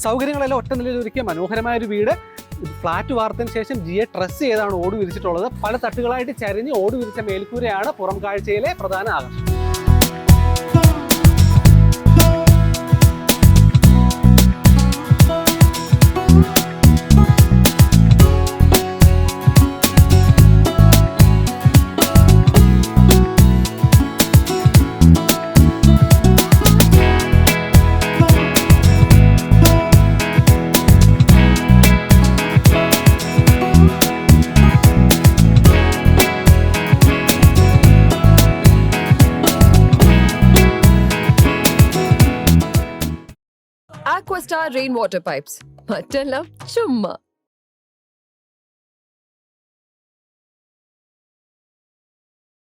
സൗകര്യങ്ങളെല്ലാം ഒറ്റ നിലയിൽ ഒരുക്കിയ മനോഹരമായ ഒരു വീട്. ഫ്ലാറ്റ് വാർത്തതിന് ശേഷം ജിയെ ട്രസ് ചെയ്താണ് ഓട് വിരിച്ചിട്ടുള്ളത്. പല തട്ടുകളായിട്ട് ചരിഞ്ഞ് ഓട് വിരിച്ച മേൽക്കൂരയാണ് പുറം കാഴ്ചയിലെ പ്രധാന ആകർഷണം. Aquastar rainwater pipes. Matella chumma.